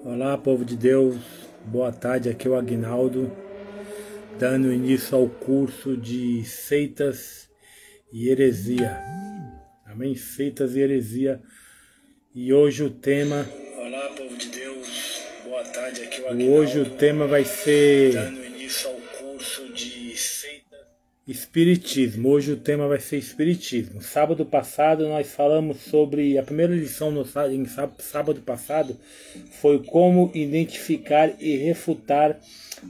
Olá, povo de Deus, boa tarde, aqui é o Aguinaldo, dando início ao curso de Seitas e Heresia. Amém? Seitas e Heresia. E hoje o tema... Olá, povo de Deus, boa tarde, aqui é o Aguinaldo. Hoje o tema vai ser... dando início ao curso de Seitas... Espiritismo. Hoje o tema vai ser Espiritismo. Sábado passado nós falamos sobre... A primeira lição em sábado passado foi como identificar e refutar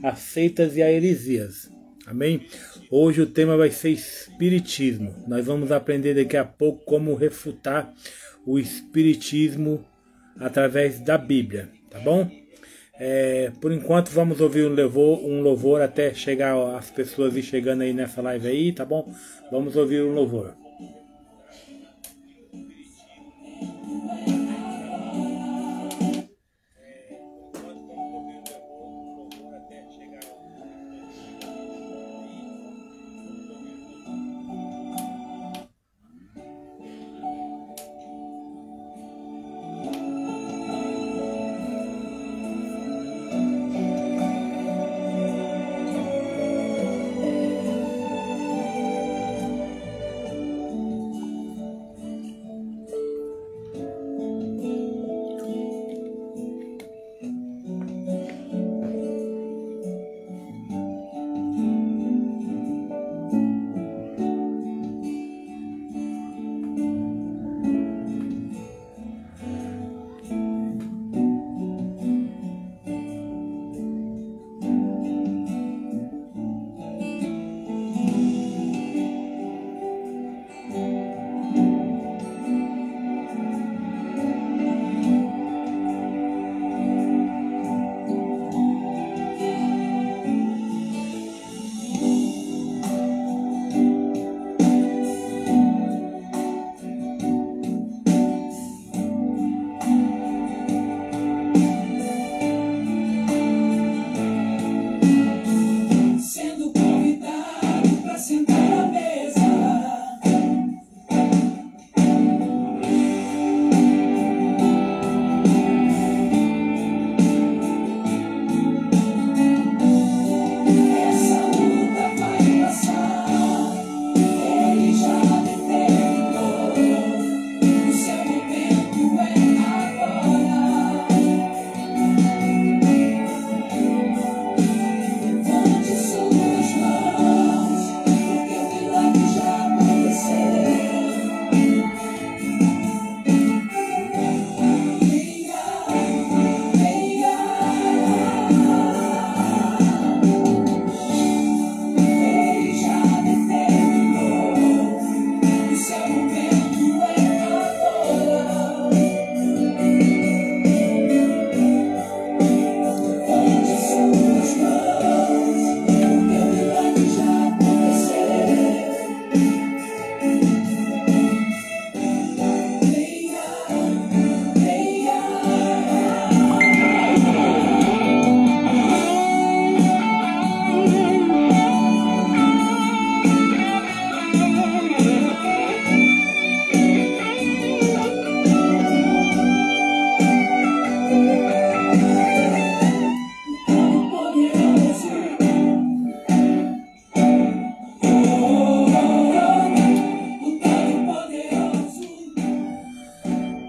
as seitas e as heresias. Amém? Hoje o tema vai ser Espiritismo. Nós vamos aprender daqui a pouco como refutar o Espiritismo através da Bíblia. Tá bom? Por enquanto vamos ouvir um louvor até chegar as pessoas ir chegando aí nessa live aí, tá bom? Vamos ouvir um louvor.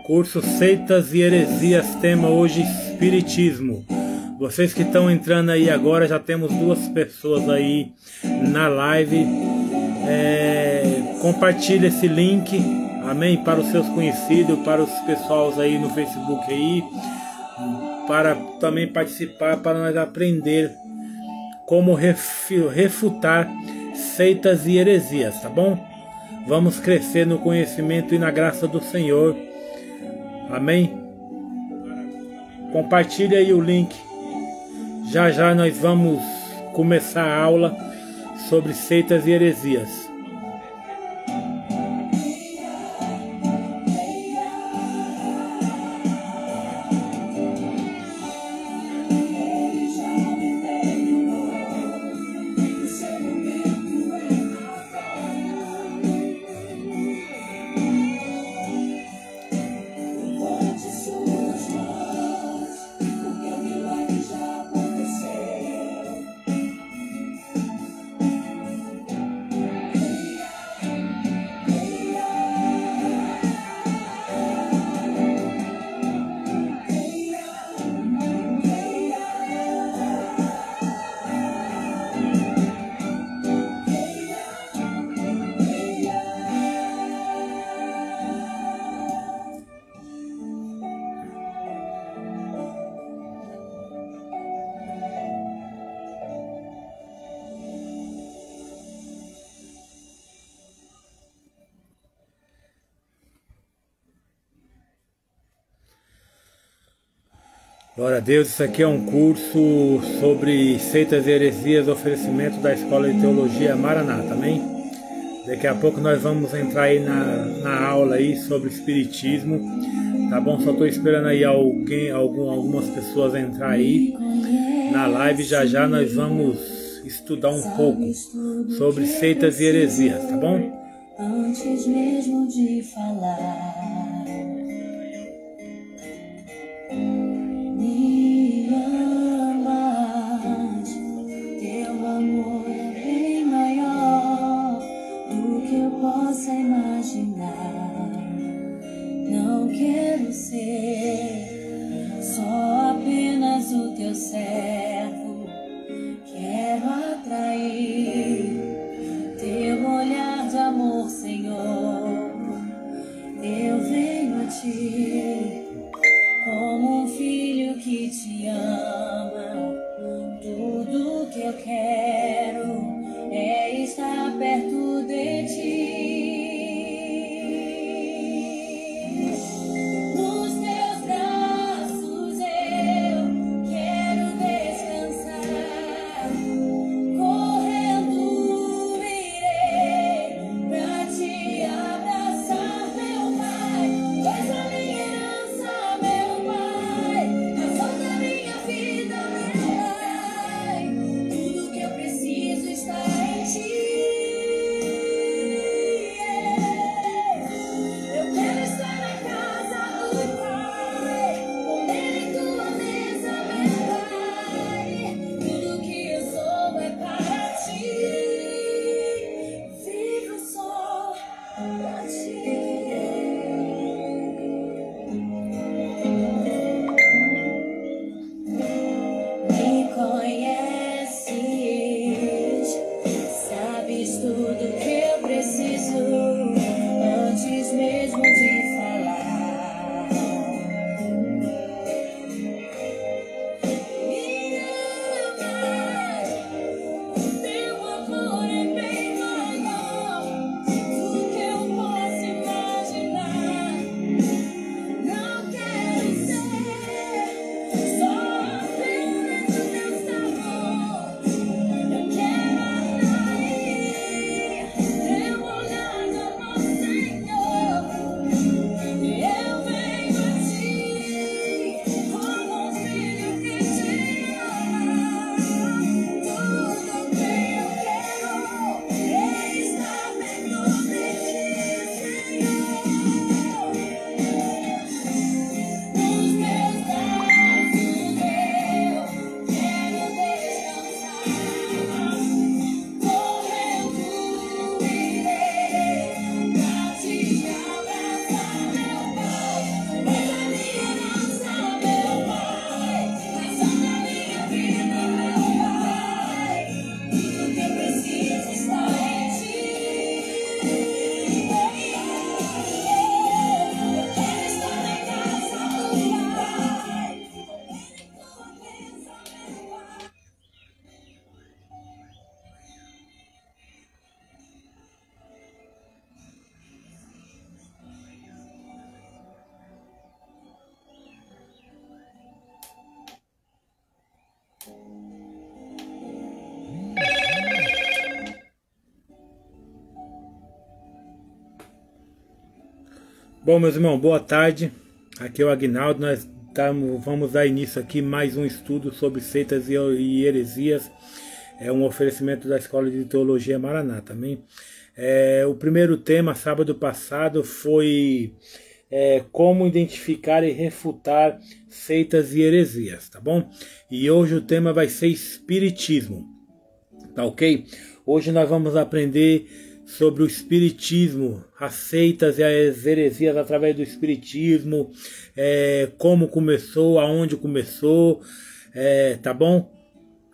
Curso Seitas e Heresias, tema hoje Espiritismo. Vocês que estão entrando aí agora, já temos 2 pessoas aí na live. Compartilhe esse link, amém, para os seus conhecidos, para os pessoal aí no Facebook aí, para também participar, para nós aprender como refutar seitas e heresias, tá bom? Vamos crescer no conhecimento e na graça do Senhor. Amém? Compartilhe aí o link. Já já nós vamos começar a aula sobre seitas e heresias. Glória a Deus, isso aqui é um curso sobre seitas e heresias, oferecimento da Escola de Teologia Maranata, amém? Daqui a pouco nós vamos entrar aí na aula aí sobre espiritismo, tá bom? Só estou esperando aí algumas pessoas entrar aí na live, já nós vamos estudar um pouco sobre seitas e heresias, tá bom? Antes mesmo de falar, me amas, teu amor é bem maior do que eu possa imaginar. Não quero ser só apenas o teu servo, quero atrair teu olhar de amor, Senhor. Eu venho a ti como um filho que te ama. Tudo que eu quero é estar perto de ti. Nos teus braços eu quero descansar. Correndo irei pra te abraçar, meu Pai. És a minha herança, meu Pai. Razão da minha vida, meu Pai. Tudo que eu preciso está em ti. Eu quero estar na casa do Pai, comer em tua mesa, meu Pai. Tudo que eu sou é para ti. Vivo só pra ti. Me conheces, sabes tudo que eu preciso antes mesmo de falar. Me amas, teu amor é bem maior do que eu posso imaginar. Não quero ser só apenas o teu sabor. Eu quero atrair teu olhar de amor, Senhor. Eu venho a ti como um filho que te ama. Tudo que eu quero é estar perto de ti, Senhor. Nos meus braços eu quero descansar. Correndo irei pra te abraçar, meu Pai. És a minha herança, meu Pai. Razão da minha vida, meu Pai. Tudo que eu preciso está em ti. Eu quero estar na casa do Pai, comer em tua mesa, meu Pai. Bom, meus irmãos, boa tarde. Aqui é o Aguinaldo. Vamos dar início aqui mais um estudo sobre seitas e heresias. É um oferecimento da Escola de Teologia Maranata, amém? O primeiro tema, sábado passado, foi como identificar e refutar seitas e heresias, tá bom? E hoje o tema vai ser espiritismo, tá ok? Hoje nós vamos aprender sobre o espiritismo, as seitas e as heresias através do espiritismo, como começou, aonde começou, tá bom?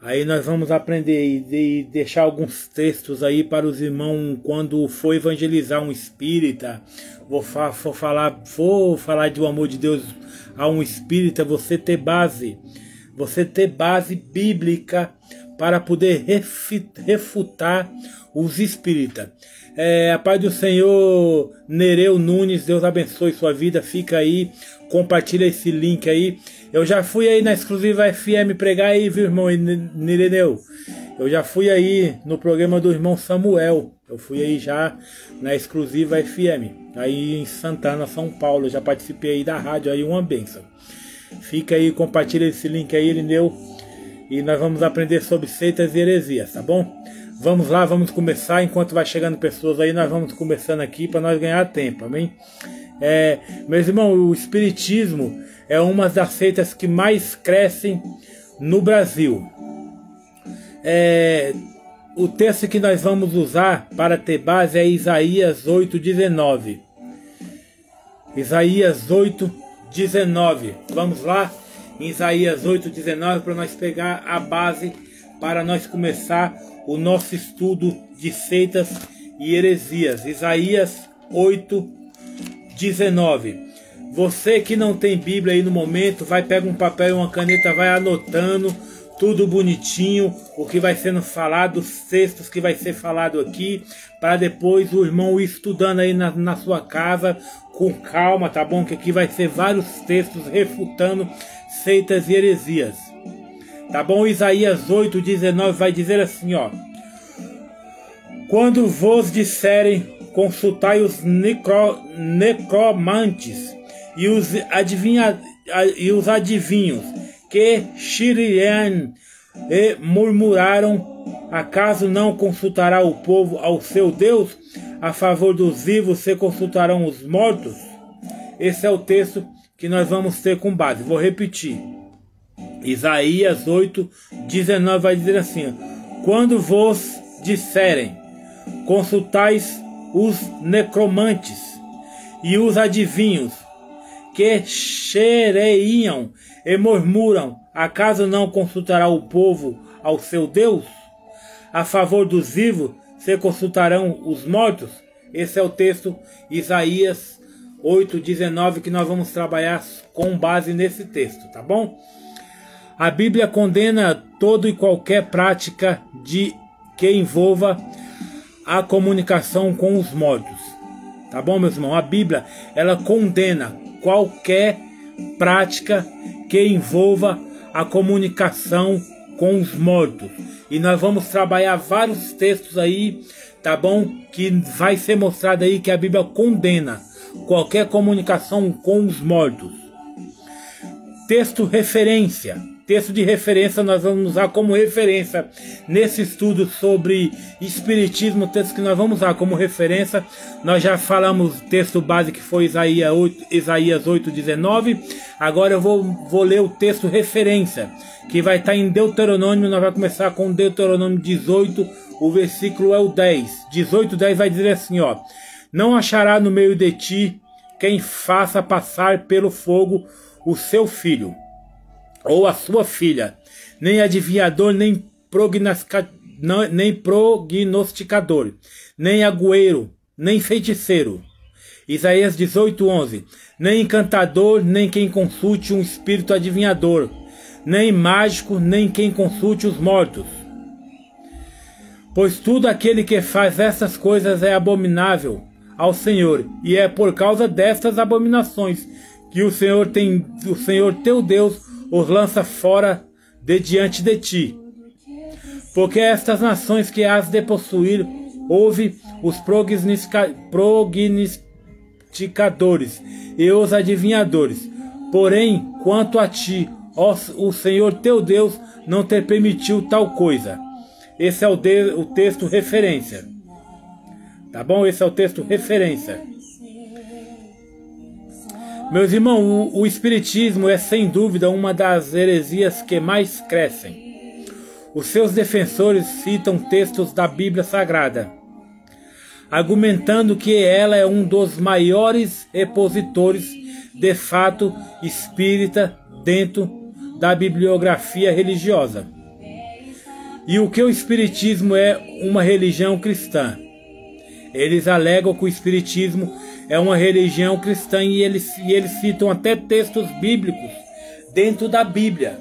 Aí nós vamos aprender e deixar alguns textos aí para os irmãos quando for evangelizar um espírita, vou falar do amor de Deus a um espírita, você ter base bíblica para poder refutar os espíritas. A paz do Senhor, Nereu Nunes, Deus abençoe sua vida, fica aí, compartilha esse link aí. Eu já fui aí na Exclusiva FM pregar aí, viu, irmão Nireneu? Eu já fui aí no programa do irmão Samuel. Eu fui aí já na Exclusiva FM, aí em Santana, São Paulo. Eu já participei aí da rádio, aí uma benção. Fica aí, compartilha esse link aí, Ireneu. E nós vamos aprender sobre seitas e heresias, tá bom? Vamos lá, vamos começar. Enquanto vai chegando pessoas aí, nós vamos começando aqui para nós ganhar tempo, amém? Meus irmãos, o Espiritismo é uma das seitas que mais crescem no Brasil. O texto que nós vamos usar para ter base é Isaías 8:19. Isaías 8:19. Vamos lá? Em Isaías 8:19 para nós pegar a base para nós começar o nosso estudo de seitas e heresias. Isaías 8:19. Você que não tem Bíblia aí no momento, vai pegar um papel e uma caneta, vai anotando tudo bonitinho, o que vai sendo falado, os textos que vai ser falado aqui, para depois o irmão ir estudando aí na sua casa com calma, tá bom? Que aqui vai ser vários textos refutando seitas e heresias. Tá bom? Isaías 8:19 vai dizer assim, ó: quando vos disserem, consultai os necromantes e os adivinhos, que xiriam e murmuraram, acaso não consultará o povo ao seu Deus? A favor dos vivos se consultarão os mortos? Esse é o texto que nós vamos ter com base. Vou repetir. Isaías 8:19 vai dizer assim: quando vos disserem, consultais os necromantes e os adivinhos, que xereiam e murmuram, acaso não consultará o povo ao seu Deus? A favor dos vivos se consultarão os mortos? Esse é o texto Isaías 8:19 que nós vamos trabalhar com base nesse texto, tá bom? A Bíblia condena toda e qualquer prática que envolva a comunicação com os mortos, tá bom, meus irmãos? A Bíblia, ela condena qualquer prática que envolva a comunicação com os mortos. E nós vamos trabalhar vários textos aí, tá bom? Que vai ser mostrado aí que a Bíblia condena qualquer comunicação com os mortos. Texto referência. Texto de referência nós vamos usar como referência nesse estudo sobre espiritismo. O texto que nós vamos usar como referência, nós já falamos o texto base que foi Isaías 8:19. Agora eu vou ler o texto referência, que vai estar em Deuteronômio. Nós vamos começar com Deuteronômio 18, o versículo é o 10. 18:10 vai dizer assim, ó: não achará no meio de ti quem faça passar pelo fogo o seu filho ou a sua filha, nem adivinhador, nem prognosticador, nem agüeiro, nem feiticeiro. Isaías 18:11. Nem encantador, nem quem consulte um espírito adivinhador, nem mágico, nem quem consulte os mortos. Pois tudo aquele que faz essas coisas é abominável ao Senhor, e é por causa destas abominações que o Senhor teu Deus os lança fora de diante de ti. Porque estas nações que has de possuir, ouve os prognosticadores e os adivinhadores. Porém, quanto a ti, o Senhor teu Deus não te permitiu tal coisa. Esse é o texto referência. Tá bom? Esse é o texto referência. Meus irmãos, o Espiritismo é sem dúvida uma das heresias que mais crescem. Os seus defensores citam textos da Bíblia Sagrada, argumentando que ela é um dos maiores repositores de fato espírita dentro da bibliografia religiosa. E o que o Espiritismo é uma religião cristã? Eles alegam que o Espiritismo é uma religião cristã e eles citam até textos bíblicos dentro da Bíblia,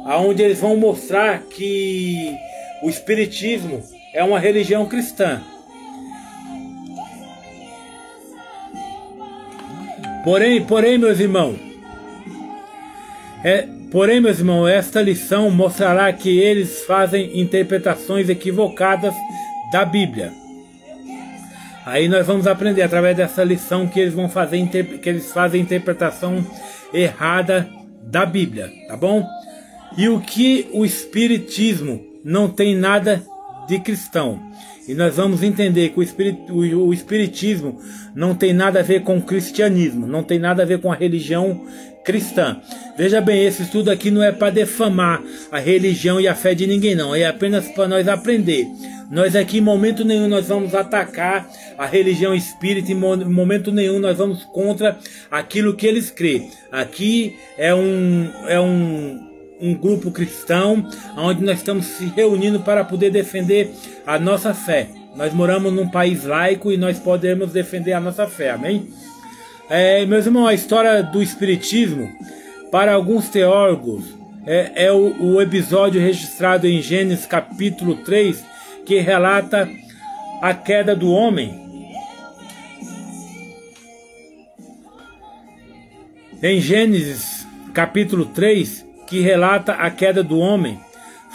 onde eles vão mostrar que o Espiritismo é uma religião cristã. Porém, meus irmãos, Porém, meus irmãos, esta lição mostrará que eles fazem interpretações equivocadas da Bíblia. Aí nós vamos aprender através dessa lição que eles vão fazer, que eles fazem interpretação errada da Bíblia, tá bom? E o que o Espiritismo não tem nada de cristão. E nós vamos entender que o Espiritismo não tem nada a ver com o cristianismo, não tem nada a ver com a religião cristã. Veja bem, esse estudo aqui não é para defamar a religião e a fé de ninguém, não. É apenas para nós aprender. Nós aqui, em momento nenhum, nós vamos atacar a religião espírita, em momento nenhum nós vamos contra aquilo que eles creem. Aqui é um grupo cristão, onde nós estamos se reunindo para poder defender a nossa fé. Nós moramos num país laico e nós podemos defender a nossa fé, amém? Meus irmãos, a história do Espiritismo, para alguns teólogos, é o episódio registrado em Gênesis capítulo 3, que relata a queda do homem. Em Gênesis capítulo 3, que relata a queda do homem,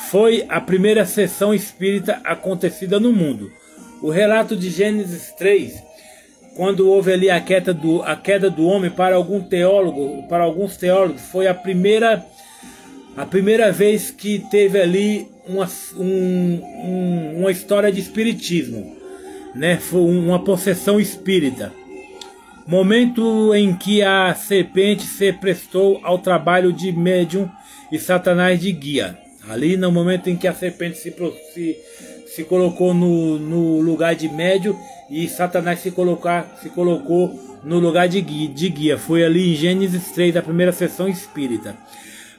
foi a primeira sessão espírita acontecida no mundo. O relato de Gênesis 3, quando houve ali a queda do homem, para alguns teólogos, foi a primeira vez que teve ali uma história de espiritismo, né? Foi uma possessão espírita. Momento em que a serpente se prestou ao trabalho de médium e Satanás de guia. Ali no momento em que a serpente se colocou no lugar de médium e Satanás se colocou no lugar de guia. Foi ali em Gênesis 3, a primeira sessão espírita.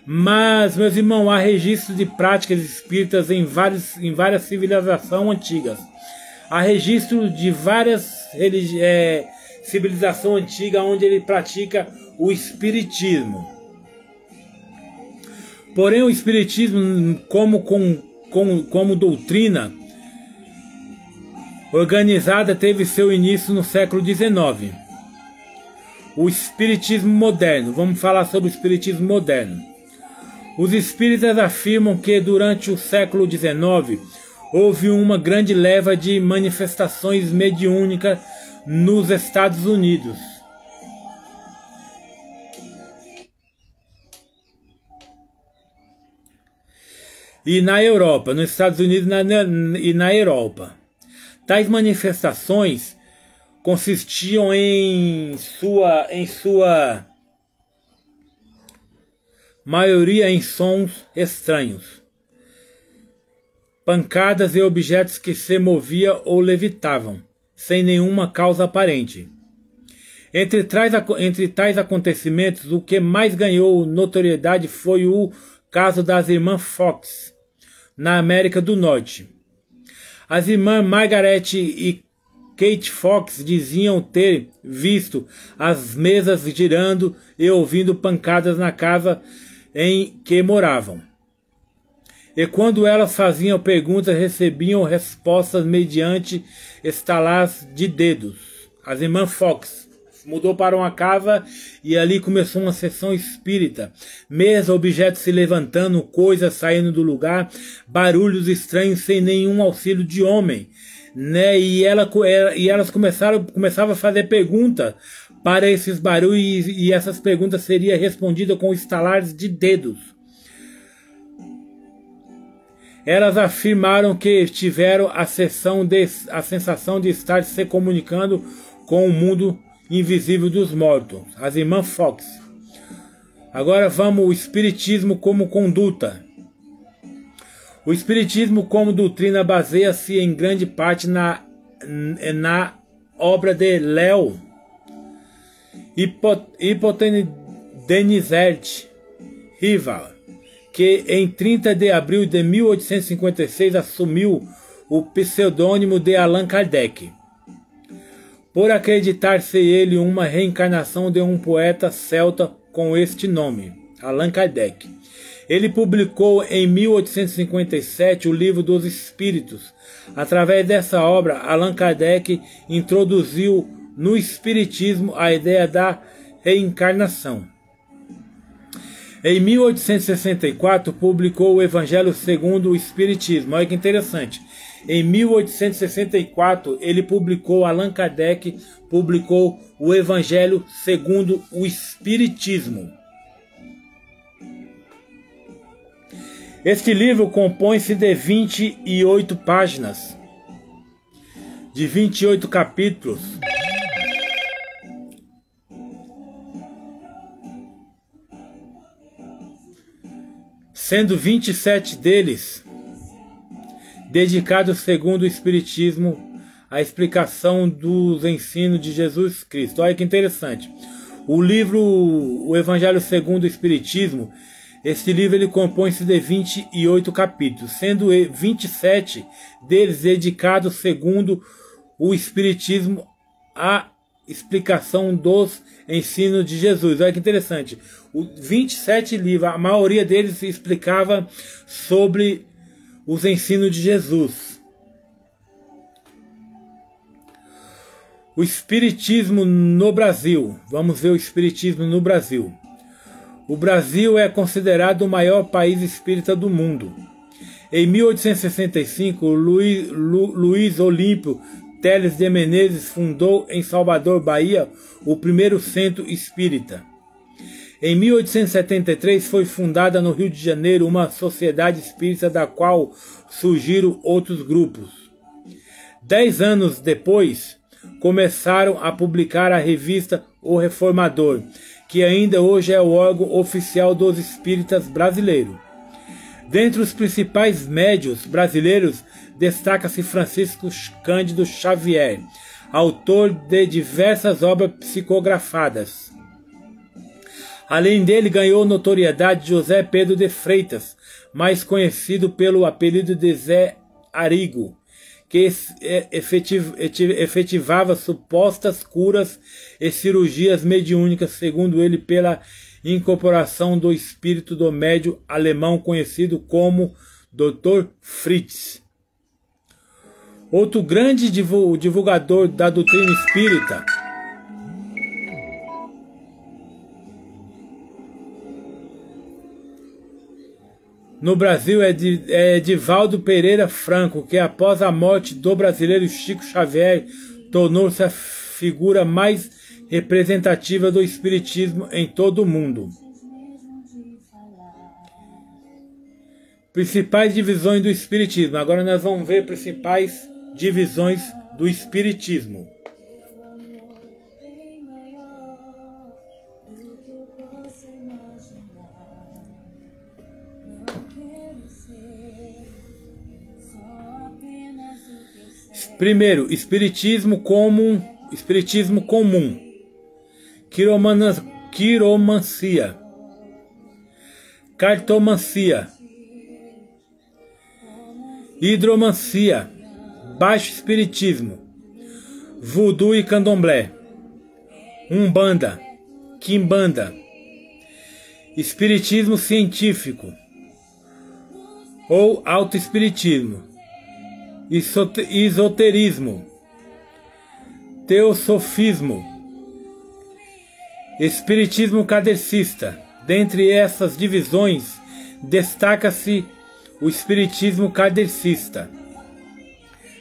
Mas, meus irmãos, há registros de práticas espíritas em várias civilizações antigas. Há registros de várias civilizações antigas onde ele pratica o espiritismo. Porém, o espiritismo como doutrina organizada teve seu início no século XIX. O espiritismo moderno. Vamos falar sobre o espiritismo moderno. Os espíritas afirmam que durante o século XIX houve uma grande leva de manifestações mediúnicas nos Estados Unidos. E na Europa, nos Estados Unidos e na Europa. Tais manifestações consistiam em sua maioria em sons estranhos, pancadas e objetos que se moviam ou levitavam, sem nenhuma causa aparente. Entre tais acontecimentos, o que mais ganhou notoriedade foi o caso das irmãs Fox, na América do Norte. As irmãs Margaret e Kate Fox diziam ter visto as mesas girando e ouvindo pancadas na casa em que moravam. E quando elas faziam perguntas, recebiam respostas mediante estalar de dedos. As irmãs Fox mudou para uma casa e ali começou uma sessão espírita. Mesa, objetos se levantando, coisas saindo do lugar, barulhos estranhos sem nenhum auxílio de homem, né? E elas começavam a fazer perguntas para esses barulhos e essas perguntas seriam respondidas com estalares de dedos. Elas afirmaram que tiveram a sensação de estar se comunicando com o mundo invisível dos mortos. As irmãs Fox. Agora vamos ao espiritismo como conduta. O espiritismo como doutrina baseia-se em grande parte na obra de Leo Hippolyte Rival, que em 30 de abril de 1856 assumiu o pseudônimo de Allan Kardec, por acreditar-se ele uma reencarnação de um poeta celta com este nome, Allan Kardec. Ele publicou em 1857 o Livro dos Espíritos. Através dessa obra, Allan Kardec introduziu no Espiritismo a ideia da reencarnação. Em 1864, publicou o Evangelho segundo o Espiritismo. Olha que interessante. Em 1864, ele publicou, Allan Kardec publicou o Evangelho segundo o Espiritismo. Este livro compõe-se de 28 páginas, de 28 capítulos, sendo 27 deles dedicados, segundo o Espiritismo, à explicação dos ensinos de Jesus Cristo. Olha que interessante. O livro, o Evangelho segundo o Espiritismo, este livro ele compõe-se de 28 capítulos, sendo 27 deles dedicados, segundo o Espiritismo, à explicação dos ensinos de Jesus. Olha que interessante. Os 27 livros, a maioria deles explicava sobre os ensinos de Jesus. O Espiritismo no Brasil. Vamos ver o Espiritismo no Brasil. O Brasil é considerado o maior país espírita do mundo. Em 1865, Luiz Olímpio Teles de Menezes fundou em Salvador, Bahia, o primeiro centro espírita. Em 1873 foi fundada no Rio de Janeiro uma sociedade espírita da qual surgiram outros grupos. 10 anos depois, começaram a publicar a revista O Reformador, que ainda hoje é o órgão oficial dos espíritas brasileiros. Dentre os principais médiuns brasileiros, destaca-se Francisco Cândido Xavier, autor de diversas obras psicografadas. Além dele, ganhou notoriedade José Pedro de Freitas, mais conhecido pelo apelido de Zé Arigo, que efetivava supostas curas e cirurgias mediúnicas, segundo ele, pela incorporação do espírito do médium alemão conhecido como Dr. Fritz. Outro grande divulgador da doutrina espírita no Brasil é Edivaldo Pereira Franco, que após a morte do brasileiro Chico Xavier, tornou-se a figura mais representativa do espiritismo em todo o mundo. Principais divisões do espiritismo. Agora nós vamos ver principais divisões do espiritismo. Primeiro, espiritismo comum, quiromancia, cartomancia, hidromancia, baixo espiritismo, voodoo e candomblé, umbanda, quimbanda, espiritismo científico ou autoespiritismo, esoterismo, teosofismo, espiritismo kardecista. Dentre essas divisões, destaca-se o espiritismo kardecista.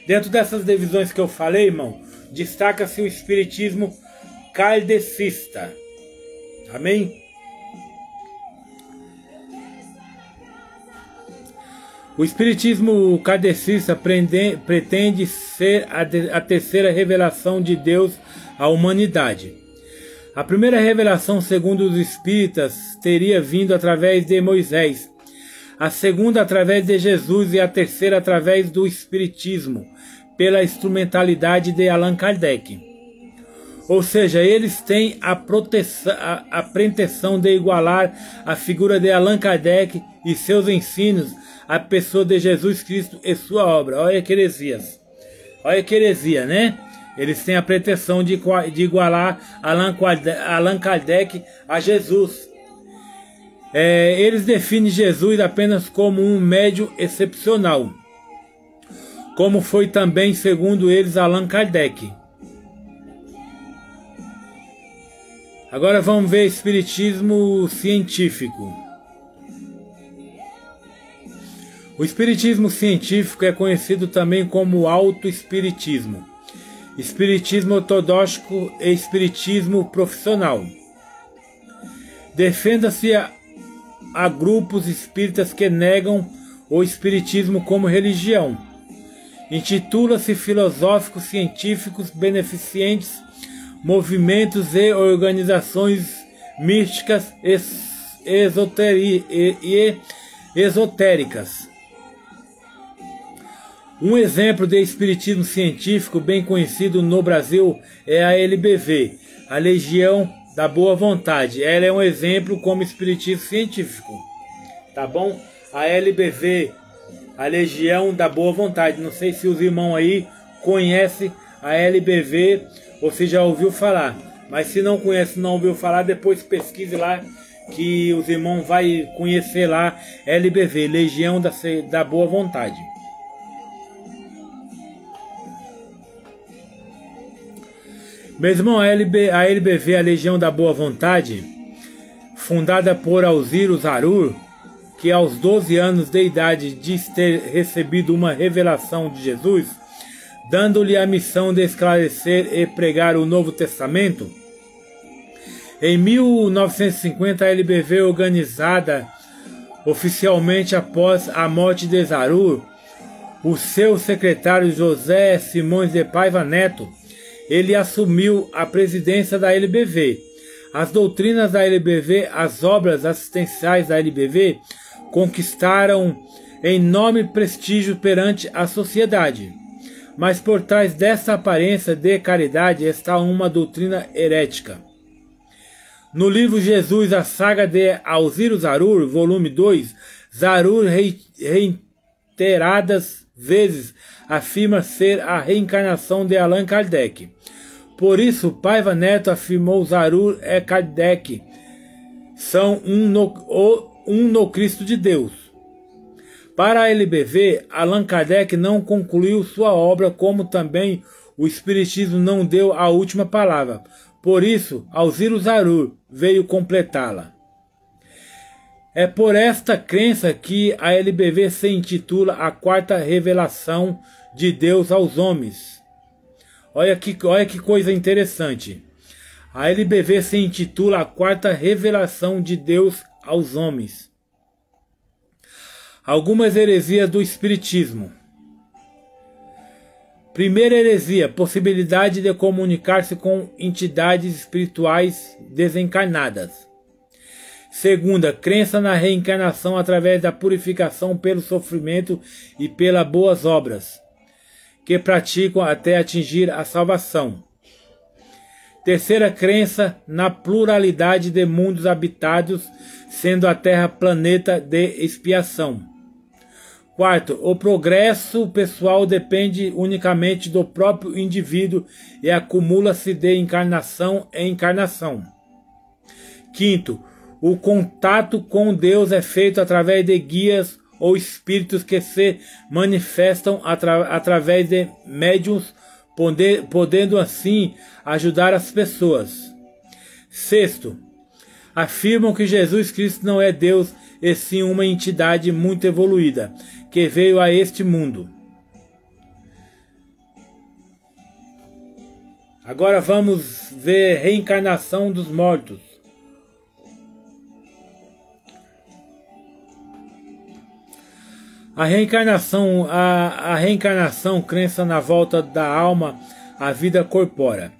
Dentro dessas divisões que eu falei, irmão, destaca-se o espiritismo kardecista. Amém? O espiritismo kardecista pretende ser a terceira revelação de Deus à humanidade. A primeira revelação, segundo os espíritas, teria vindo através de Moisés, a segunda através de Jesus e a terceira através do espiritismo, pela instrumentalidade de Allan Kardec. Ou seja, eles têm a pretensão de igualar a figura de Allan Kardec e seus ensinos à pessoa de Jesus Cristo e sua obra. Olha que heresias. Olha que heresia, né? Eles têm a pretensão de igualar Allan Kardec a Jesus. Eles definem Jesus apenas como um médium excepcional, como foi também, segundo eles, Allan Kardec. Agora vamos ver espiritismo científico. O espiritismo científico é conhecido também como autoespiritismo, espiritismo ortodoxo e espiritismo profissional. Defenda-se a grupos espíritas que negam o espiritismo como religião. Intitula-se filosóficos, científicos, beneficentes, movimentos e organizações místicas esotéricas. Um exemplo de espiritismo científico bem conhecido no Brasil é a LBV, a Legião da Boa Vontade. Ela é um exemplo como espiritismo científico, tá bom? A LBV, a Legião da Boa Vontade. Não sei se os irmãos aí conhecem a LBV ou se já ouviu falar. Mas se não conhece, não ouviu falar, depois pesquise lá que os irmãos vão conhecer lá LBV, Legião da Boa Vontade. Meu irmão, a LBV, a Legião da Boa Vontade, fundada por Alziro Zarur, que aos 12 anos de idade diz ter recebido uma revelação de Jesus, dando-lhe a missão de esclarecer e pregar o Novo Testamento. Em 1950, a LBV, organizada oficialmente após a morte de Zarur, o seu secretário José Simões de Paiva Neto, ele assumiu a presidência da LBV. As doutrinas da LBV, as obras assistenciais da LBV, conquistaram enorme prestígio perante a sociedade. Mas por trás dessa aparência de caridade está uma doutrina herética. No livro Jesus, a saga de Alziro Zarur, volume 2, Zarur reiteradas vezes afirma ser a reencarnação de Allan Kardec. Por isso, Paiva Neto afirmou Zarur e Kardec são um no Cristo de Deus. Para a LBV, Allan Kardec não concluiu sua obra, como também o Espiritismo não deu a última palavra. Por isso, Alziro Zarur veio completá-la. É por esta crença que a LBV se intitula a quarta revelação de Deus aos homens. Olha que coisa interessante. A LBV se intitula a quarta revelação de Deus aos homens. Algumas heresias do Espiritismo. Primeira heresia, possibilidade de comunicar-se com entidades espirituais desencarnadas. Segunda, crença na reencarnação através da purificação pelo sofrimento e pelas boas obras, que praticam até atingir a salvação. Terceira, crença na pluralidade de mundos habitados, sendo a Terra planeta de expiação. Quarto, o progresso pessoal depende unicamente do próprio indivíduo e acumula-se de encarnação em encarnação. Quinto, o contato com Deus é feito através de guias ou espíritos que se manifestam através de médiuns, podendo assim ajudar as pessoas. Sexto, afirmam que Jesus Cristo não é Deus, e sim uma entidade muito evoluída, que veio a este mundo. Agora vamos ver reencarnação dos mortos. A reencarnação, crença na volta da alma à vida corpórea.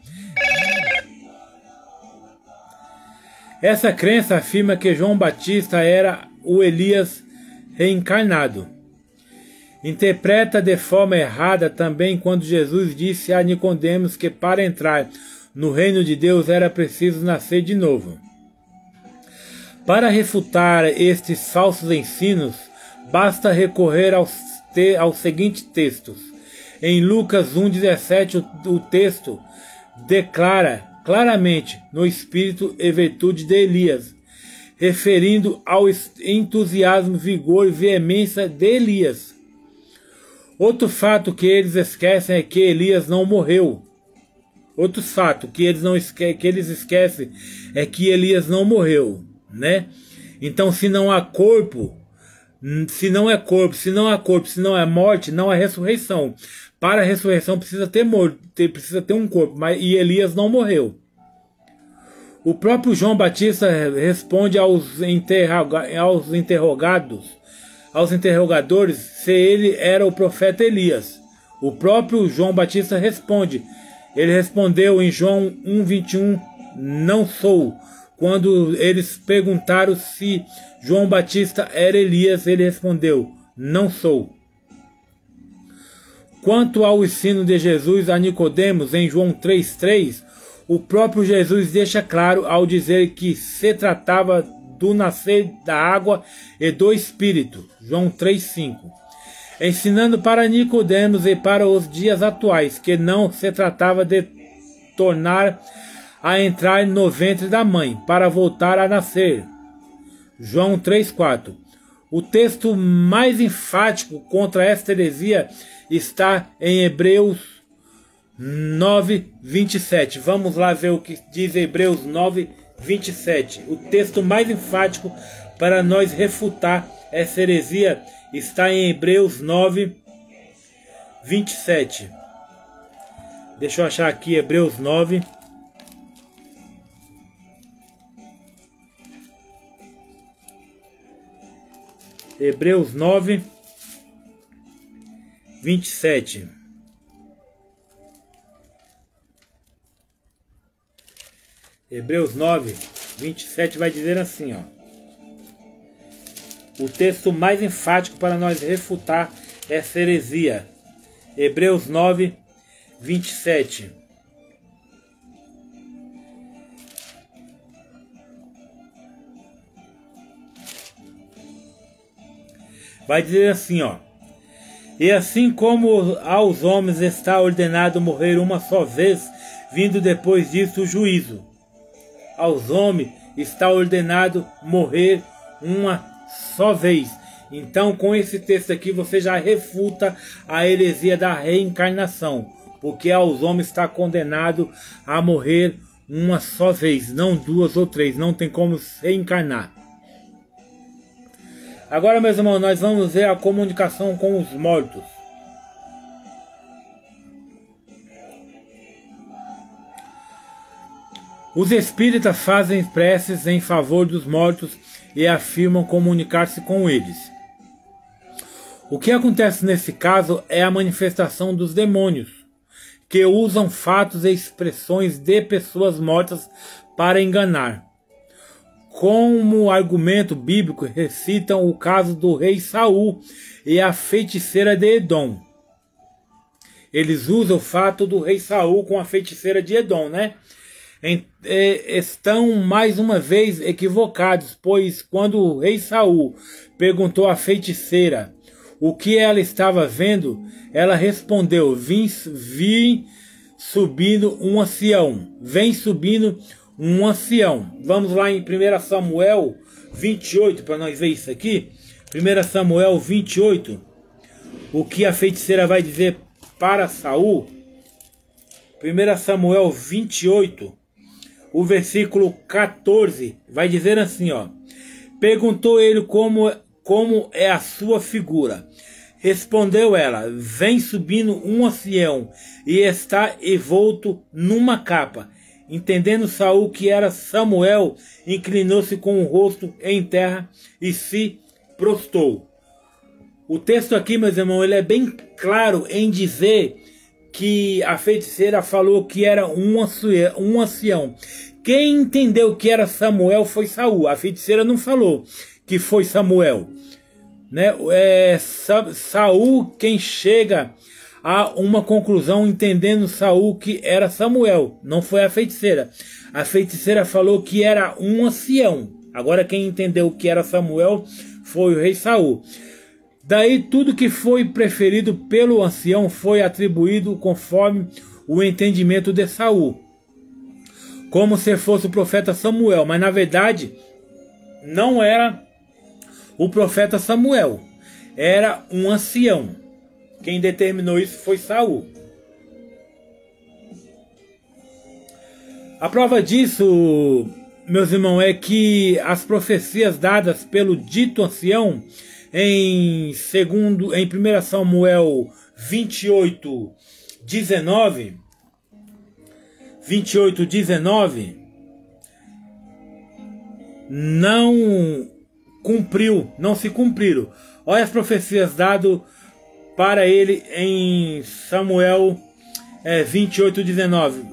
Essa crença afirma que João Batista era o Elias reencarnado. Interpreta de forma errada também quando Jesus disse a Nicodemos que para entrar no reino de Deus era preciso nascer de novo. Para refutar estes falsos ensinos, basta recorrer aos seguintes textos. Em Lucas 1,17, o texto declara claramente no espírito e virtude de Elias, referindo ao entusiasmo, vigor e veemência de Elias. Outro fato que eles esquecem é que Elias não morreu. Outro fato que eles esquecem é que Elias não morreu, né? Então, se não há corpo, Se não é corpo, se não é corpo, se não é morte, não é ressurreição. Para a ressurreição precisa ter morto, precisa ter um corpo, e Elias não morreu. O próprio João Batista responde aos interrogadores, se ele era o profeta Elias. O próprio João Batista responde. Ele respondeu em João 1:21, não sou. Quando eles perguntaram se João Batista era Elias, ele respondeu, não sou. Quanto ao ensino de Jesus a Nicodemos em João 3:3, o próprio Jesus deixa claro ao dizer que se tratava do nascer da água e do Espírito. João 3:5. Ensinando para Nicodemos e para os dias atuais que não se tratava de tornar a entrar no ventre da mãe para voltar a nascer. João 3:4. O texto mais enfático contra esta heresia está em Hebreus 9:27. Vamos lá ver o que diz Hebreus 9:27. O texto mais enfático para nós refutar essa heresia está em Hebreus 9:27. Deixa eu achar aqui Hebreus 9. Hebreus 9:27. Hebreus 9:27 vai dizer assim, ó. O texto mais enfático para nós refutar essa heresia. Hebreus 9:27. Vai dizer assim, ó. E assim como aos homens está ordenado morrer uma só vez, vindo depois disso o juízo. Aos homens está ordenado morrer uma só vez. Então, com esse texto aqui, você já refuta a heresia da reencarnação, porque aos homens está condenado a morrer uma só vez, não duas ou três, não tem como reencarnar. Agora, meus irmãos, nós vamos ver a comunicação com os mortos. Os espíritas fazem preces em favor dos mortos e afirmam comunicar-se com eles. O que acontece nesse caso é a manifestação dos demônios, que usam fatos e expressões de pessoas mortas para enganar. Como argumento bíblico, recitam o caso do rei Saul e a feiticeira de Edom. Eles usam o fato do rei Saul com a feiticeira de Edom, né? Estão mais uma vez equivocados, pois quando o rei Saul perguntou à feiticeira o que ela estava vendo, ela respondeu: vem subindo um ancião. Vem subindo um ancião. Vamos lá em 1 Samuel 28 para nós ver isso aqui. 1 Samuel 28. O que a feiticeira vai dizer para Saul? 1 Samuel 28. O versículo 14 vai dizer assim, ó. Perguntou ele como é a sua figura. Respondeu ela: vem subindo um ancião e está envolto numa capa. Entendendo Saul que era Samuel, inclinou-se com o rosto em terra e se prostrou. O texto aqui, meus irmãos, ele é bem claro em dizer que a feiticeira falou que era um ancião. Quem entendeu que era Samuel foi Saul. A feiticeira não falou que foi Samuel, né? Saul quem chega a uma conclusão entendendo Saul que era Samuel, não foi a feiticeira. A feiticeira falou que era um ancião. Agora quem entendeu que era Samuel foi o rei Saul. Daí tudo que foi preferido pelo ancião foi atribuído conforme o entendimento de Saul, como se fosse o profeta Samuel, mas na verdade não era o profeta Samuel, era um ancião. Quem determinou isso foi Saul. A prova disso, meus irmãos, é que as profecias dadas pelo dito ancião em 1 Samuel 28:19, não se cumpriram. Olha as profecias dadas para ele em Samuel 28:19.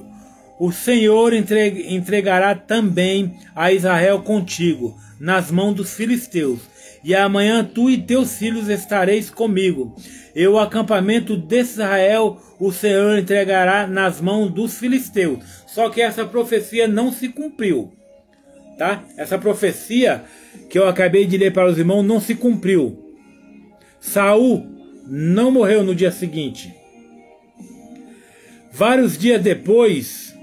O Senhor entregará também a Israel contigo, nas mãos dos filisteus. E amanhã tu e teus filhos estareis comigo. E o acampamento de Israel o Senhor entregará nas mãos dos filisteus. Só que essa profecia não se cumpriu. Tá? Essa profecia que eu acabei de ler para os irmãos não se cumpriu. Saul não morreu no dia seguinte. Vários dias depois,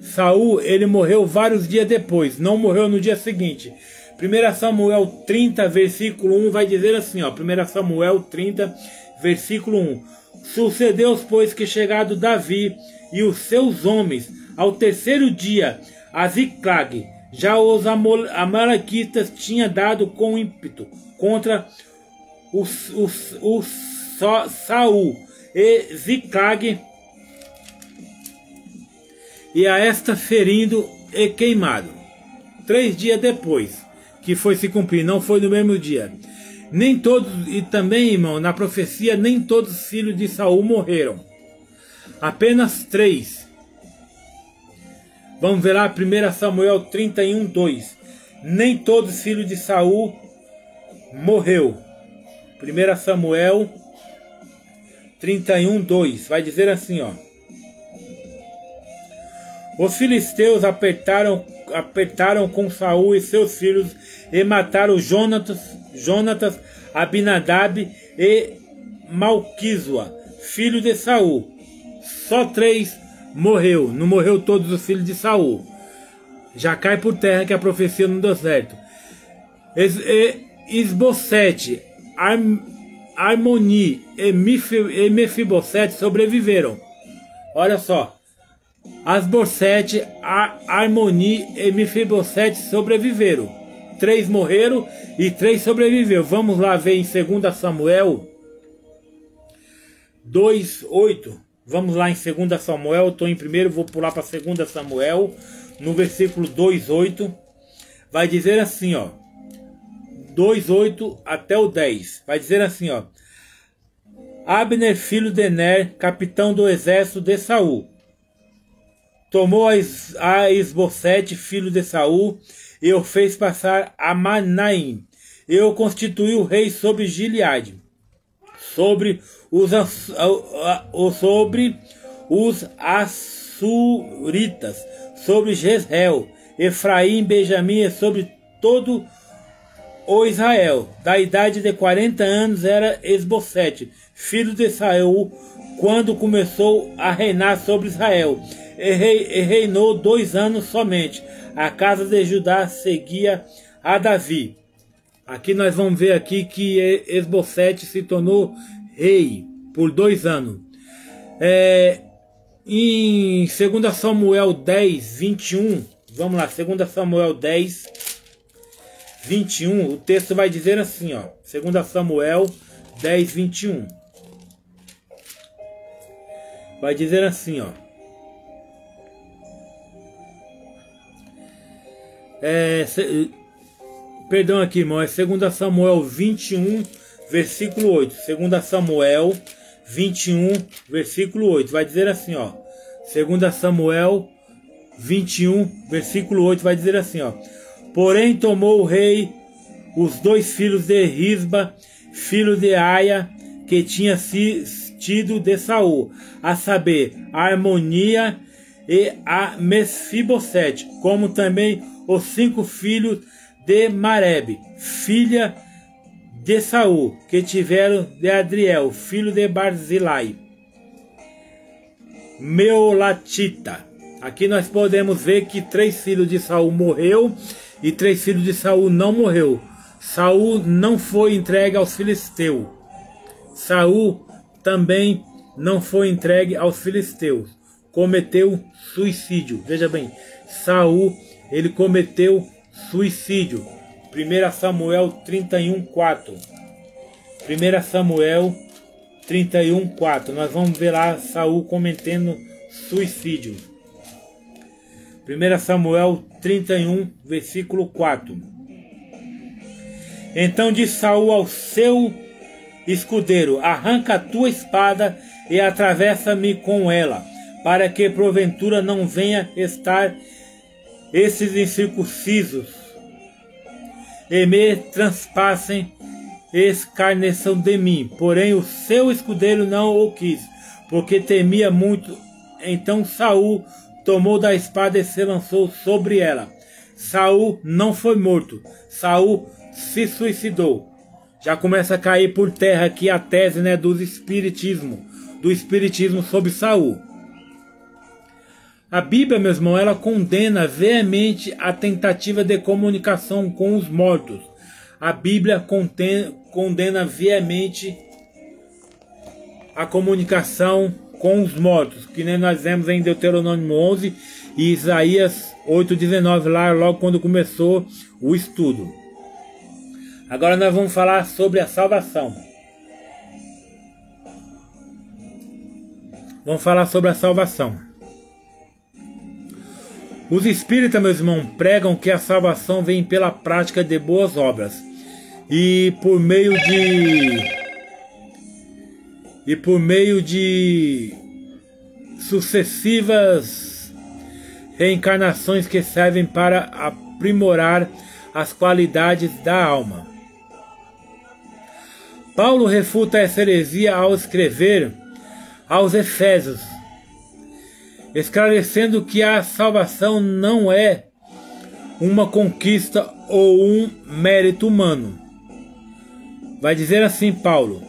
Saul, ele morreu vários dias depois, não morreu no dia seguinte. 1 Samuel 30, versículo 1 vai dizer assim, ó, 1 Samuel 30, versículo 1. Sucedeu, pois, que chegado Davi e os seus homens ao terceiro dia a Ziclag, já os amalequitas tinham dado com ímpeto contra Saul e Ziclag, e a esta ferindo e queimado. 3 dias depois que foi se cumprir, não foi no mesmo dia. Nem todos, e também, irmão, na profecia, nem todos os filhos de Saul morreram. Apenas 3. Vamos ver lá 1 Samuel 31:2. Nem todos os filhos de Saul morreu. 1 Samuel 31:2. Vai dizer assim, ó. Os filisteus apertaram com Saul e seus filhos e mataram Jonatas, Abinadab e Malquisua, filho de Saul. Só 3 morreu, não morreu todos os filhos de Saul. Já cai por terra que a profecia não deu certo. Isbosete, Armoni e Mefibosete sobreviveram. Olha só. Asborsete, Armoni e Mefibosete sobreviveram. 3 morreram e 3 sobreviveram. Vamos lá ver em 2 Samuel 2:8. Vamos lá em 2 Samuel. Estou em primeiro, vou pular para 2 Samuel. No versículo 2:8. Vai dizer assim, ó. 2:8 até o 10. Vai dizer assim, ó. Abner, filho de Ner, capitão do exército de Saul, tomou a Isbosete, filho de Saul, e o fez passar a Manaim. E o constituiu rei sobre Gileade, sobre os Assuritas, sobre Jezreel, Efraim, Benjamim, e sobre todo o Israel. Da idade de 40 anos era Isbosete, filho de Saul, quando começou a reinar sobre Israel. E reinou 2 anos somente. A casa de Judá seguia a Davi. Aqui nós vamos ver aqui que Isbosete se tornou rei por 2 anos. Em 2 Samuel 10, 21, vamos lá, 2 Samuel 10, 21, o texto vai dizer assim, ó, 2 Samuel 10, 21. Vai dizer assim, ó. Perdão aqui, irmão, é 2 Samuel 21, versículo 8. 2 Samuel 21, versículo 8. Vai dizer assim, ó. 2 Samuel 21, versículo 8. Vai dizer assim, ó. Porém tomou o rei os 2 filhos de Risba, filho de Aia, que tinha tido de Saul, a saber, a Armonia e a Mefibosete, como também os 5 filhos de Marebe, filha de Saul, que tiveram de Adriel, filho de Barzilai, Meolatita. Aqui nós podemos ver que 3 filhos de Saul morreu e 3 filhos de Saul não morreu. Saul não foi entregue aos filisteus. Saul também não foi entregue aos filisteus. Cometeu suicídio. Veja bem, Saul, ele cometeu suicídio. 1 Samuel 31:4. 1 Samuel 31:4. Nós vamos ver lá Saul cometendo suicídio. 1 Samuel 31, versículo 4. Então disse Saul ao seu escudeiro: arranca a tua espada e atravessa-me com ela, para que porventura não venha estar esses incircuncisos e me transpassem e escarneçam de mim. Porém o seu escudeiro não o quis, porque temia muito. Então Saul tomou da espada e se lançou sobre ela. Saul não foi morto, Saul se suicidou. Já começa a cair por terra aqui a tese, né, do espiritismo sobre Saul. A Bíblia, meu irmão, ela condena veemente a tentativa de comunicação com os mortos. A Bíblia condena veemente a comunicação com os mortos, que nem nós vemos em Deuteronômio 11 e Isaías 8:19, lá logo quando começou o estudo. Agora nós vamos falar sobre a salvação. Vamos falar sobre a salvação. Os espíritas, meus irmãos, pregam que a salvação vem pela prática de boas obras e por meio de sucessivas reencarnações que servem para aprimorar as qualidades da alma. Paulo refuta essa heresia ao escrever aos Efésios, esclarecendo que a salvação não é uma conquista ou um mérito humano. Vai dizer assim Paulo: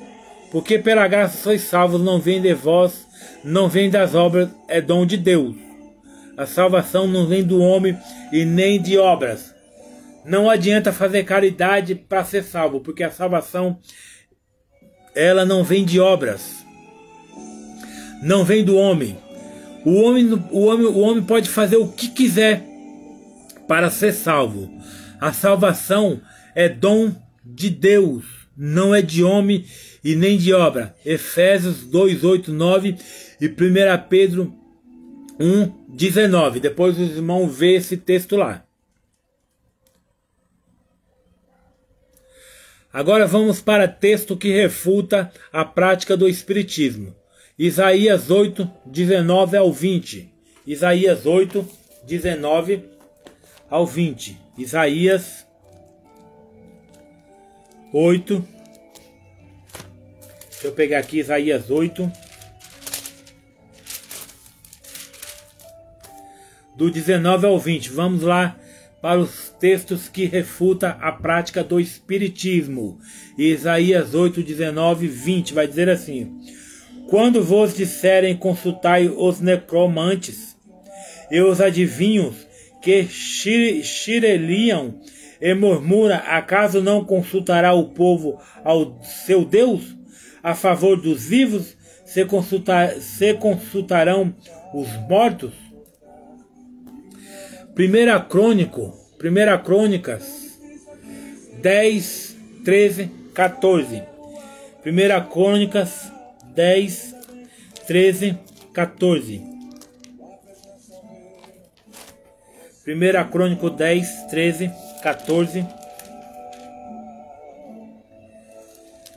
porque pela graça sois salvos, não vem de vós, não vem das obras, é dom de Deus. A salvação não vem do homem e nem de obras. Não adianta fazer caridade para ser salvo, porque a salvação ela não vem de obras. Não vem do homem. O homem pode fazer o que quiser para ser salvo. A salvação é dom de Deus, não é de homem e nem de obra. Efésios 2, 8, 9 e 1 Pedro 1, 19. Depois os irmãos vê esse texto lá. Agora vamos para texto que refuta a prática do espiritismo. Isaías 8, 19 ao 20. Isaías 8, 19 ao 20. Isaías 8. Deixa eu pegar aqui Isaías 8. Do 19 ao 20. Vamos lá para os textos que refutam a prática do espiritismo. Isaías 8, 19 e 20 vai dizer assim: quando vos disserem consultai os necromantes e os adivinhos que xireliam e murmura, acaso não consultará o povo ao seu Deus? A favor dos vivos se consultarão os mortos? 1 Crônicas 10, 13, 14. 1 Crônicas 10, 13, 14. 1 Crônico 10, 13, 14.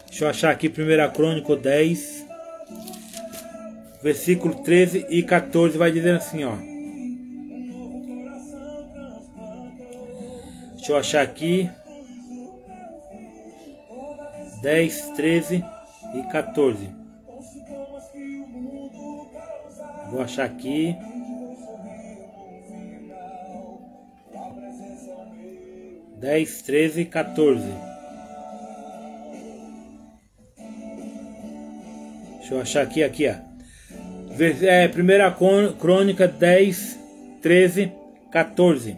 Deixa eu achar aqui 1 Crônico 10, versículo 13 e 14. Vai dizer assim, ó. Deixa eu achar aqui 10, 13 e 14. Vou achar aqui. Dez, 13 e 14. Deixa eu achar aqui, ó. 1 Crônica 10, 13, 14.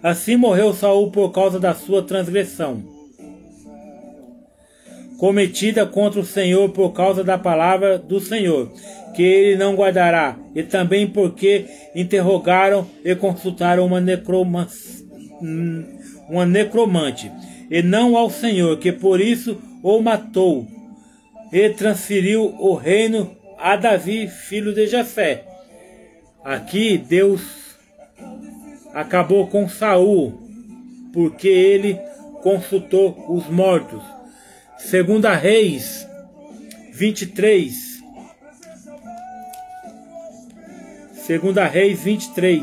Assim morreu Saul por causa da sua transgressão cometida contra o Senhor, por causa da palavra do Senhor, que ele não guardará, e também porque interrogaram e consultaram uma necromante, e não ao Senhor, que por isso o matou, e transferiu o reino a Davi, filho de Jessé. Aqui Deus acabou com Saul, porque ele consultou os mortos. Segunda Reis 23. Segunda Reis 23.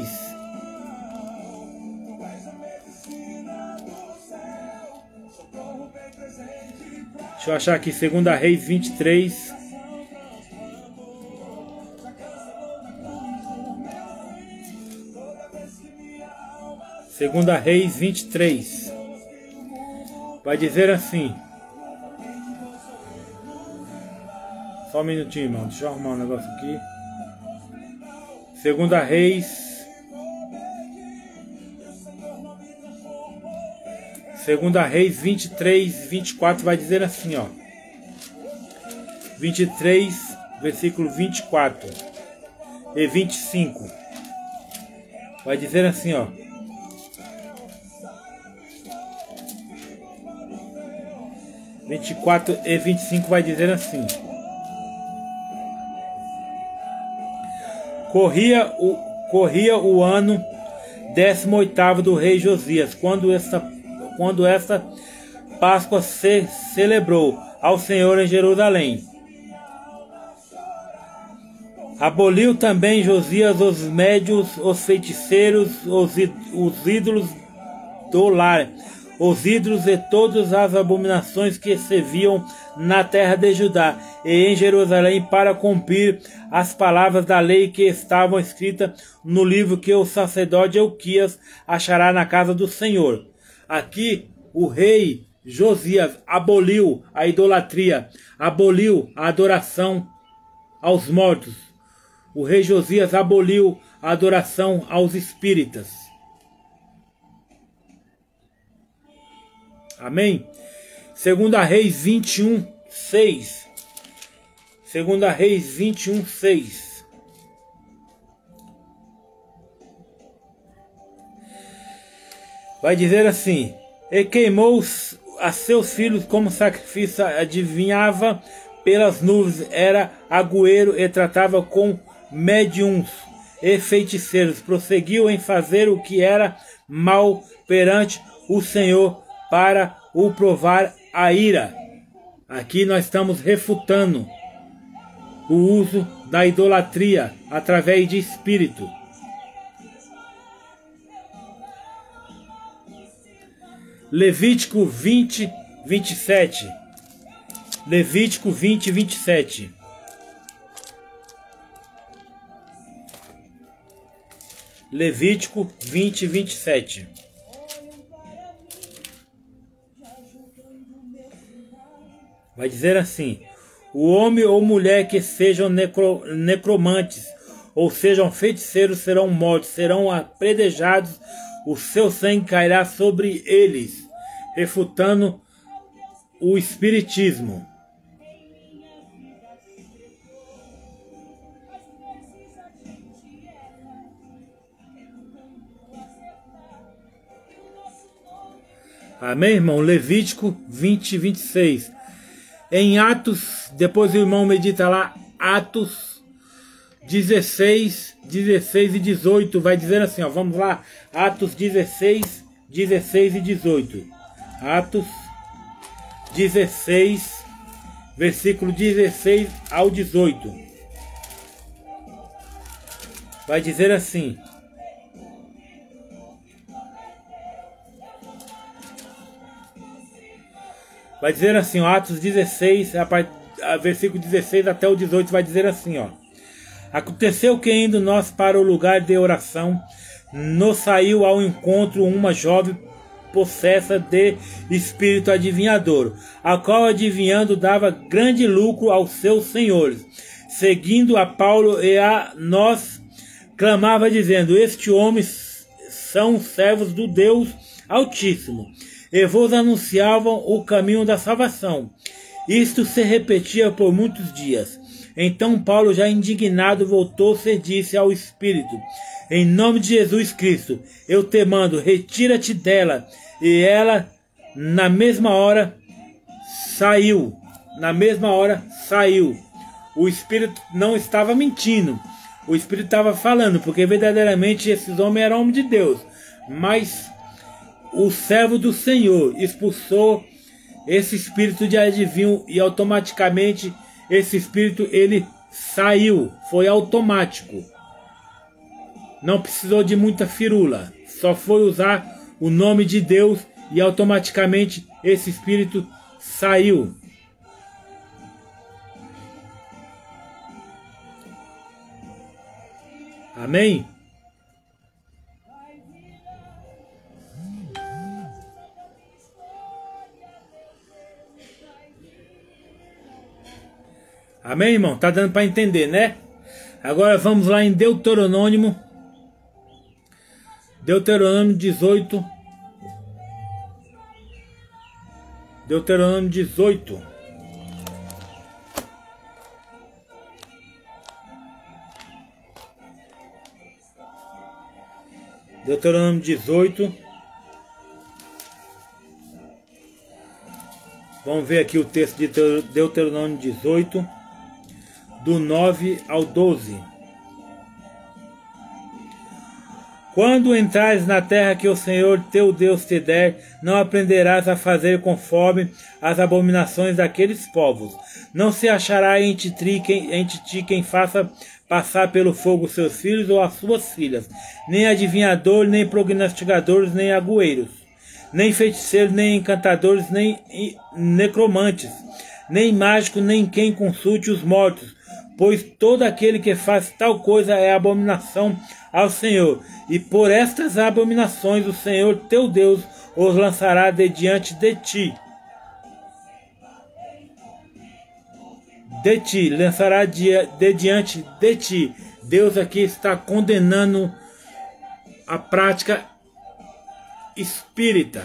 Deixa eu achar aqui, Segunda Reis 23. Segunda Reis 23. Vai dizer assim. Só um minutinho, irmão. Deixa eu arrumar um negócio aqui. Segunda Reis. Segunda Reis 23, 24 vai dizer assim, ó. 23, versículo 24 e 25. Vai dizer assim, ó. 24 e 25 vai dizer assim. Corria o ano 18º do rei Josias, quando esta Páscoa se celebrou ao Senhor em Jerusalém. Aboliu também Josias os médios, os feiticeiros, os ídolos do lar, os ídolos e todas as abominações que se viam na terra de Judá e em Jerusalém, para cumprir as palavras da lei que estavam escritas no livro que o sacerdote Euquias achará na casa do Senhor. Aqui o rei Josias aboliu a idolatria, aboliu a adoração aos mortos. O rei Josias aboliu a adoração aos espíritas. Amém? Segunda Reis 21, 6. Segunda Reis 21, 6. Vai dizer assim: e queimou a seus filhos como sacrifício, adivinhava pelas nuvens, era agüero e tratava com médiuns e feiticeiros. Prosseguiu em fazer o que era mal perante o Senhor, para o provar a ira. Aqui nós estamos refutando o uso da idolatria através de espírito. Levítico 20, 27. Levítico 20, 27. Levítico 20, 27. Vai dizer assim: o homem ou mulher que sejam necromantes ou sejam feiticeiros serão mortos, serão apredejados, o seu sangue cairá sobre eles, refutando o espiritismo. Amém, irmão? Levítico 20, 26. Em Atos, depois o irmão medita lá, Atos 16, 16 e 18, vai dizer assim, ó, vamos lá, Atos 16, 16 e 18. Atos 16, versículo 16 ao 18. Vai dizer assim: vai dizer assim, ó, Atos 16, versículo 16 até o 18, vai dizer assim, ó. Aconteceu que, indo nós para o lugar de oração, nos saiu ao encontro uma jovem possessa de espírito adivinhador, a qual, adivinhando, dava grande lucro aos seus senhores. Seguindo a Paulo e a nós, clamava dizendo: este homem são servos do Deus Altíssimo, e vos anunciavam o caminho da salvação. Isto se repetia por muitos dias. Então Paulo, já indignado, voltou-se e disse ao Espírito: em nome de Jesus Cristo, eu te mando, retira-te dela. e ela na mesma hora saiu. Na mesma hora saiu. O espírito não estava mentindo. O espírito estava falando, porque verdadeiramente esses homens eram homens de Deus. Mas o servo do Senhor expulsou esse espírito de adivinho e automaticamente esse espírito ele saiu. Foi automático. Não precisou de muita firula. Só foi usar o nome de Deus e automaticamente esse espírito saiu. Amém? Amém, irmão? Tá dando para entender, né? Agora vamos lá em Deuteronômio. Deuteronômio 18. Deuteronômio 18. Deuteronômio 18. Vamos ver aqui o texto de Deuteronômio 18, do 9 ao 12. Quando entrares na terra que o Senhor teu Deus te der, não aprenderás a fazer conforme as abominações daqueles povos. Não se achará em ti quem faça passar pelo fogo seus filhos ou as suas filhas, nem adivinhador, nem prognosticadores, nem agüeiros, nem feiticeiros, nem encantadores, nem necromantes, nem mágico, nem quem consulte os mortos, pois todo aquele que faz tal coisa é abominação ao Senhor, e por estas abominações o Senhor teu Deus os lançará de diante de ti. Lançará de diante de ti. Deus aqui está condenando a prática espírita.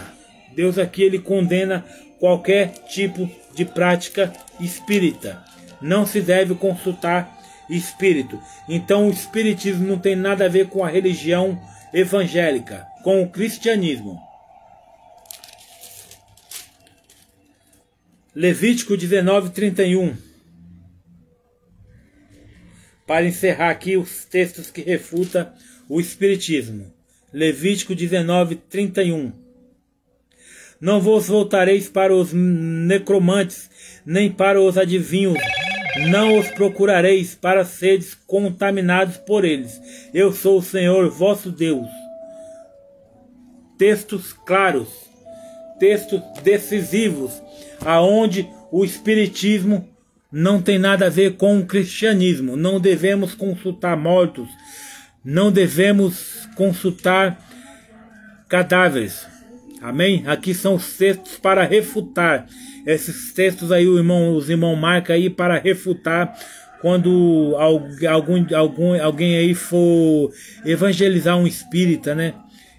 Deus aqui ele condena qualquer tipo de prática espírita. Não se deve consultar espírito. Então o espiritismo não tem nada a ver com a religião evangélica, com o cristianismo. Levítico 19:31. Para encerrar aqui os textos que refutam o espiritismo. Levítico 19:31. Não vos voltareis para os necromantes, nem para os adivinhos, não os procurareis para seres contaminados por eles. Eu sou o Senhor vosso Deus. Textos claros, textos decisivos, aonde o espiritismo não tem nada a ver com o cristianismo. Não devemos consultar mortos, não devemos consultar cadáveres. Amém? Aqui são os textos para refutar. Esses textos aí os irmãos marcam aí para refutar quando alguém aí for evangelizar um espírita, né?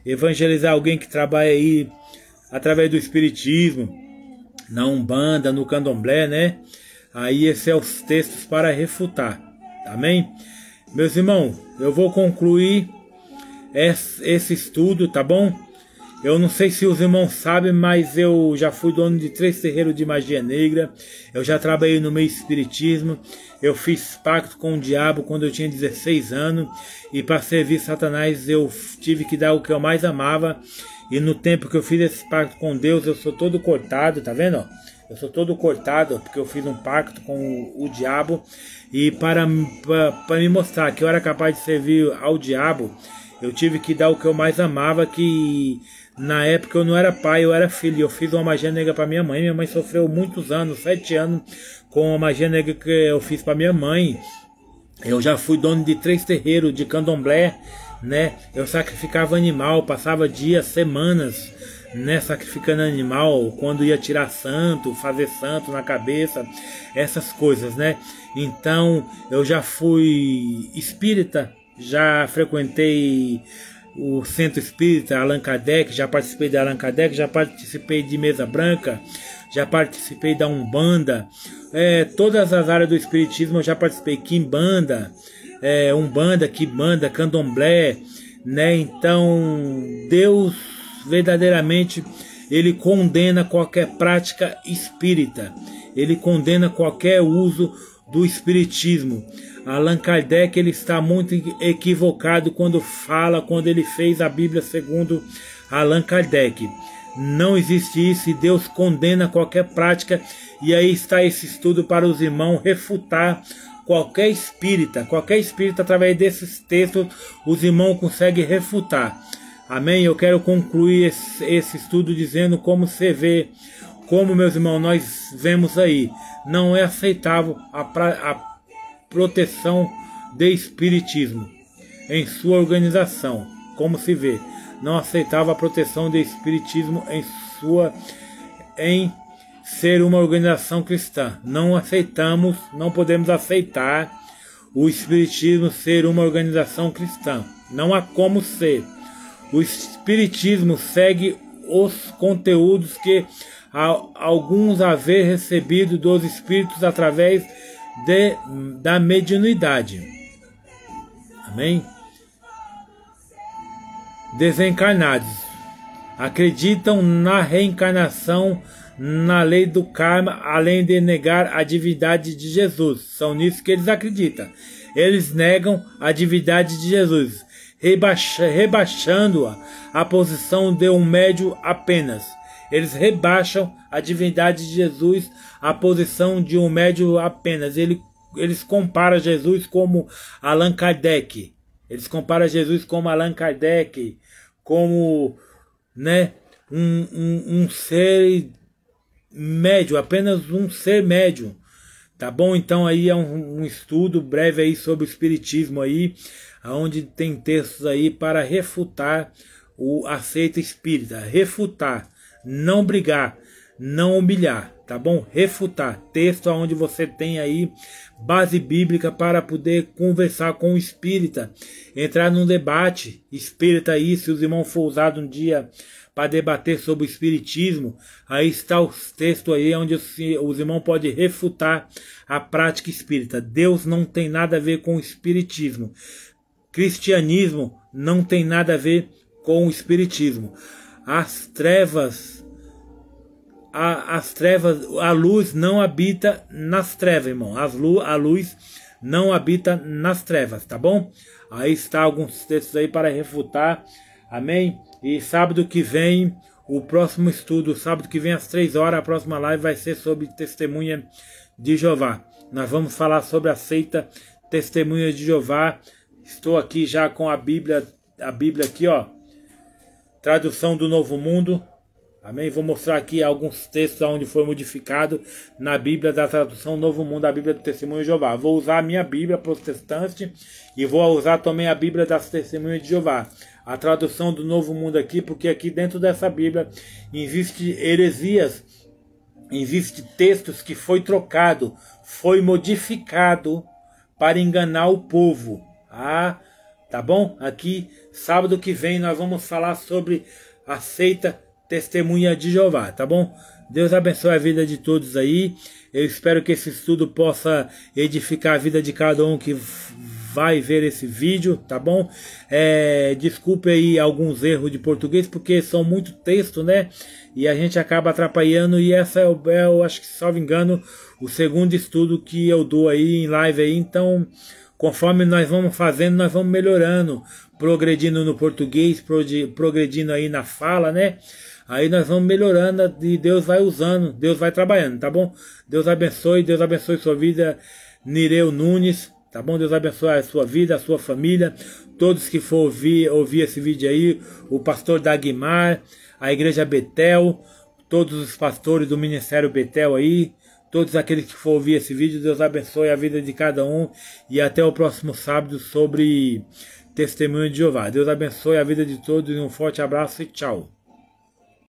Evangelizar alguém que trabalha aí através do espiritismo, na Umbanda, no Candomblé, né? Aí esses são os textos para refutar. Amém? Meus irmãos, eu vou concluir esse estudo, tá bom? Eu não sei se os irmãos sabem, mas eu já fui dono de 3 terreiros de magia negra. Eu já trabalhei no meio espiritismo. Eu fiz pacto com o diabo quando eu tinha 16 anos. E para servir Satanás eu tive que dar o que eu mais amava. E no tempo que eu fiz esse pacto com Deus, eu sou todo cortado, tá vendo? Eu sou todo cortado porque eu fiz um pacto com o diabo. E para me mostrar que eu era capaz de servir ao diabo, eu tive que dar o que eu mais amava, que na época eu não era pai, eu era filho. Eu fiz uma magia negra para minha mãe. Minha mãe sofreu muitos anos, 7 anos, com a magia negra que eu fiz para minha mãe. Eu já fui dono de 3 terreiros de candomblé, né? Eu sacrificava animal, passava dias, semanas, né, sacrificando animal, quando ia tirar santo, fazer santo na cabeça, essas coisas, né? Então eu já fui espírita, já frequentei o Centro Espírita Allan Kardec, já participei da Allan Kardec, já participei de Mesa Branca, já participei da Umbanda, todas as áreas do espiritismo eu já participei, Quimbanda, Umbanda, Quimbanda, Candomblé, né? Então Deus verdadeiramente, ele condena qualquer prática espírita. Ele condena qualquer uso do espiritismo. Allan Kardec, ele está muito equivocado quando ele fez a Bíblia segundo Allan Kardec. Não existe isso e Deus condena qualquer prática. E aí está esse estudo para os irmãos refutar qualquer espírita. Qualquer espírita, através desses textos, os irmãos conseguem refutar. Amém? Eu quero concluir esse estudo dizendo como você vê, como, meus irmãos, nós vemos aí. Não é aceitável a proteção de espiritismo em sua organização. Como se vê, não aceitava a proteção de espiritismo em ser uma organização cristã. Não aceitamos, não podemos aceitar o espiritismo ser uma organização cristã. Não há como ser. O espiritismo segue os conteúdos que alguns haver recebido dos espíritos através da mediunidade. Amém? Desencarnados acreditam na reencarnação, na lei do karma, além de negar a divindade de Jesus. São nisso que eles acreditam. Eles negam a divindade de Jesus, rebaixando-a à posição de um médium apenas. Eles rebaixam a divindade de Jesus à posição de um médium apenas. Eles comparam Jesus como Allan Kardec. Eles comparam Jesus como Allan Kardec, como, né, um ser médio, apenas um ser médio. Tá bom? Então aí é um estudo breve aí sobre o espiritismo aí, onde tem textos aí para refutar a seita espírita. Refutar, não brigar, não humilhar, tá bom? Refutar, texto onde você tem aí base bíblica para poder conversar com o espírita, entrar num debate espírita aí, se os irmãos for usado um dia para debater sobre o espiritismo, aí está o texto aí onde os irmãos podem refutar a prática espírita. Deus não tem nada a ver com o espiritismo. Cristianismo não tem nada a ver com o espiritismo. As trevas, a luz não habita nas trevas, irmão. A luz não habita nas trevas, tá bom? Aí está alguns textos aí para refutar. Amém? E sábado que vem, o próximo estudo, sábado que vem às 3 horas, a próxima live vai ser sobre Testemunha de Jeová. Nós vamos falar sobre a seita Testemunha de Jeová. Estou aqui já com a Bíblia aqui, ó. Tradução do Novo Mundo. Amém? Vou mostrar aqui alguns textos onde foi modificado na Bíblia da tradução Novo Mundo, a Bíblia do Testemunho de Jeová. Vou usar a minha Bíblia protestante e vou usar também a Bíblia das Testemunhas de Jeová. A tradução do Novo Mundo aqui, porque aqui dentro dessa Bíblia existe heresias, existe textos que foi trocado, foi modificado para enganar o povo. Tá bom? Aqui, sábado que vem, nós vamos falar sobre a seita Testemunha de Jeová, tá bom? Deus abençoe a vida de todos aí. Eu espero que esse estudo possa edificar a vida de cada um que vai ver esse vídeo, tá bom? Desculpe aí alguns erros de português, porque são muito texto, né? E a gente acaba atrapalhando, e essa eu acho que, salvo engano, o segundo estudo que eu dou aí em live aí. Então, conforme nós vamos fazendo, nós vamos melhorando, progredindo no português, progredindo aí na fala, né? Aí nós vamos melhorando e Deus vai usando, Deus vai trabalhando, tá bom? Deus abençoe sua vida, Nireu Nunes, tá bom? Deus abençoe a sua vida, a sua família, todos que for ouvir esse vídeo aí, o pastor Dagmar, a igreja Betel, todos os pastores do Ministério Betel aí, todos aqueles que for ouvir esse vídeo, Deus abençoe a vida de cada um, e até o próximo sábado sobre Testemunho de Jeová. Deus abençoe a vida de todos, e um forte abraço e tchau.